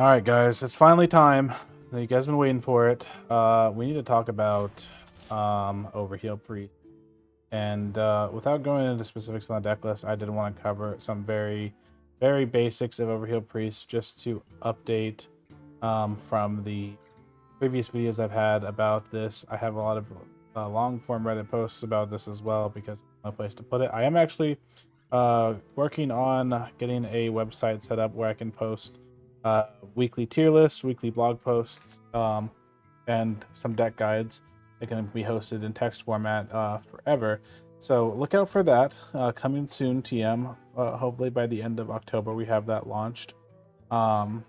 All right, guys, it's finally time. You guys have been waiting for it. We need to talk about Overheal Priest. And without going into specifics on the deck list, I did want to cover some very basics of Overheal Priest just to update from the previous videos I've had about this. I have a lot of long form Reddit posts about this as well because no place to put it. I am actually working on getting a website set up where I can post weekly tier lists, weekly blog posts, and some deck guides that can be hosted in text format forever. So look out for that coming soon, TM. Hopefully by the end of October we have that launched. So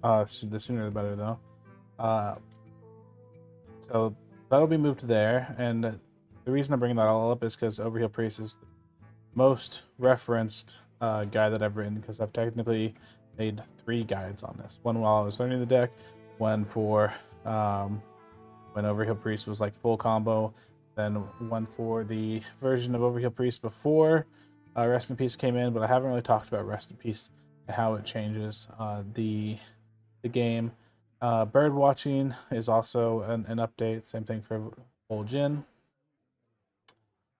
the sooner the better, though. So that'll be moved there, and the reason I'm bringing that all up is because Overheal Priest is the most referenced guide that I've written, because I've technically made 3 guides on this. One while I was learning the deck, one for when Overheal Priest was like full combo, then one for the version of Overheal Priest before Rest in Peace came in, but I haven't really talked about Rest in Peace and how it changes the game. Bird watching is also an update. Same thing for Old Jin.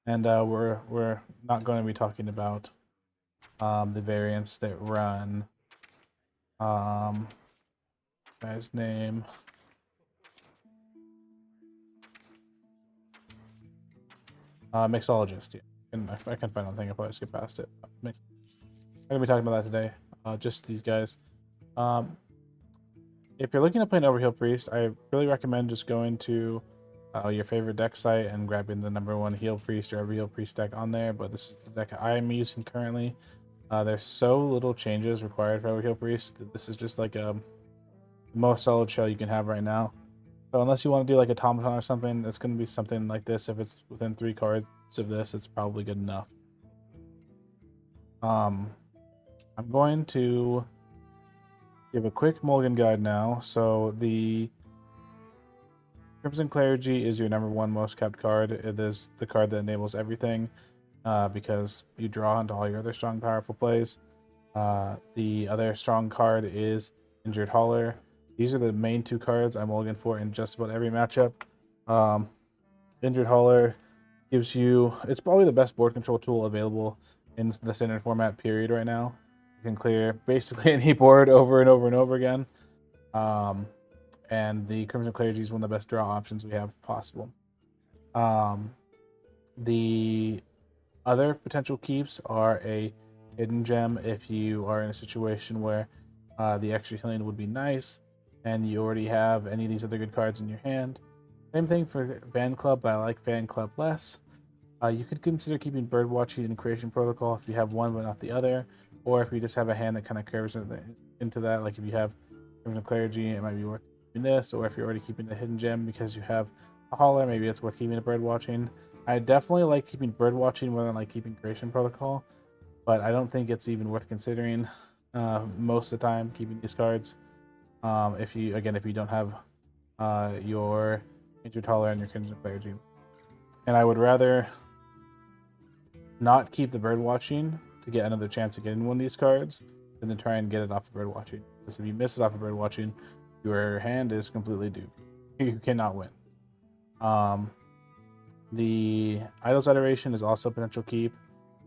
And we're not going to be talking about the variants that run guy's name. Mixologist. Yeah. I can find one thing. I probably skip past it. I'm gonna be talking about that today. Just these guys. If you're looking at playing Overheal Priest, I really recommend just going to your favorite deck site and grabbing the #1 Heal Priest or Overheal Priest deck on there. But this is the deck I am using currently. There's so little changes required for Overheal Priest. This is just like the most solid shell you can have right now. So unless you want to do like Automaton or something, it's going to be something like this. If it's within 3 cards of this, it's probably good enough. I'm going to give a quick mulligan guide now. So the Crimson Clergy is your #1 most kept card. It is the card that enables everything because you draw into all your other strong, powerful plays. The other strong card is Injured Hauler. These are the main 2 cards I'm mulligan for in just about every matchup. Injured Hauler gives you, it's probably the best board control tool available in the standard format period right now. You can clear basically any board over and over and over again. And the Crimson Clergy is one of the best draw options we have possible. The other potential keeps are a Hidden Gem if you are in a situation where the extra healing would be nice and you already have any of these other good cards in your hand. Same thing for Fan Club, but I like Fan Club less. You could consider keeping Bird Watching and Creation Protocol if you have one but not the other, or if you just have a hand that kind of curves into that. Like if you have Crimson Clergy, it might be worth keeping this, or if you're already keeping the Hidden Gem because you have a Hauler, maybe it's worth keeping a Bird Watching. I definitely like keeping Bird Watching more than like keeping Creation Protocol, but I don't think it's even worth considering most of the time keeping these cards. If you don't have your Injured Hauler and your Crimson Clergy. And I would rather not keep the Bird Watching to get another chance of getting one of these cards than to try and get it off of Bird Watching. Because if you miss it off of Bird Watching, your hand is completely doomed. You cannot win. The Idol's Adoration is also a potential keep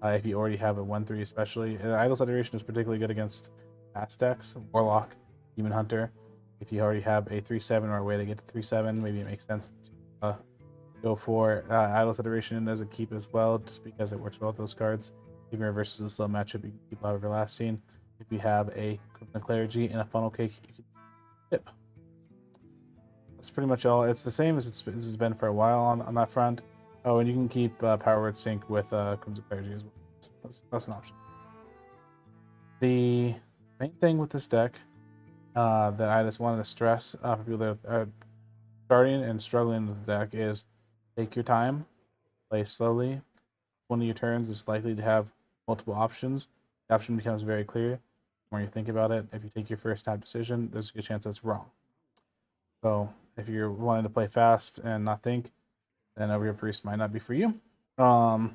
if you already have a 1/3 especially. Idol's Adoration is particularly good against Aztecs, Warlock, Demon Hunter. If you already have a 3/7 or a way to get to 3/7, maybe it makes sense to go for Idol's Adoration as a keep as well, just because it works well with those cards. Even versus a slow matchup, you can keep out Everlasting. If you have a Crimson Clergy and a Funnel Cake, you can tip. That's pretty much all. It's the same as it's been for a while on that front. Oh, and you can keep Power Word Sync with Crimson Clergy as well. That's an option. The main thing with this deck that I just wanted to stress for people that are starting and struggling with the deck is take your time, play slowly. One of your turns is likely to have multiple options. The option becomes very clear the more you think about it. If you take your first tap decision, there's a good chance that's wrong. So if you're wanting to play fast and not think, then Overheal Priest might not be for you. But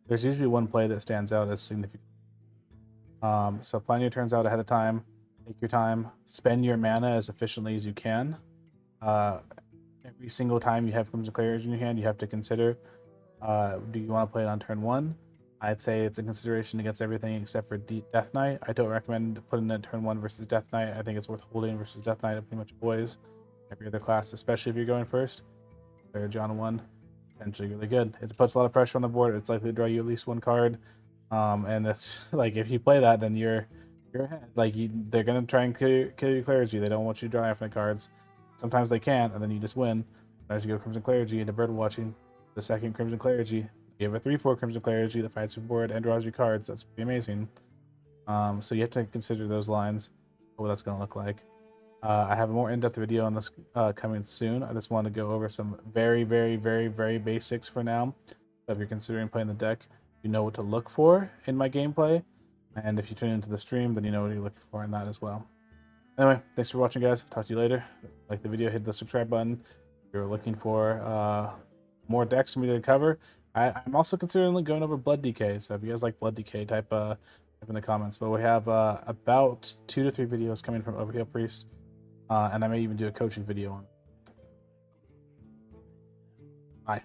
there's usually one play that stands out as significant. So plan your turns out ahead of time. Take your time. Spend your mana as efficiently as you can. Uh, every single time you have Crimson Clarity in your hand, you have to consider, do you want to play it on turn 1? I'd say it's a consideration against everything except for Death Knight. I don't recommend putting it turn 1 versus Death Knight. I think it's worth holding versus Death Knight pretty much always. Every other class, especially if you're going first. John 1, potentially really good. It puts a lot of pressure on the board. It's likely to draw you at least 1 card. And it's like, if you play that, then you're ahead. Like, they're gonna try and kill your Clergy. They don't want you to draw infinite cards. Sometimes they can't, and then you just win. As you go Crimson Clergy into Bird Watching, the second Crimson Clergy, you have a 3/4 Crimson Clergy that fights your board and draws you cards. That's pretty amazing. So you have to consider those lines, what that's gonna look like. I have a more in-depth video on this coming soon. I just want to go over some very, very, very, very basics for now. So if you're considering playing the deck, you know what to look for in my gameplay. And if you tune into the stream, then you know what you're looking for in that as well. Anyway, thanks for watching, guys. Talk to you later. Like the video, hit the subscribe button. If you're looking for more decks for me to cover, I'm also considering going over Blood Decay. So if you guys like Blood Decay, type in the comments. But we have about 2 to 3 videos coming from Overheal Priest. And I may even do a coaching video on it. Bye.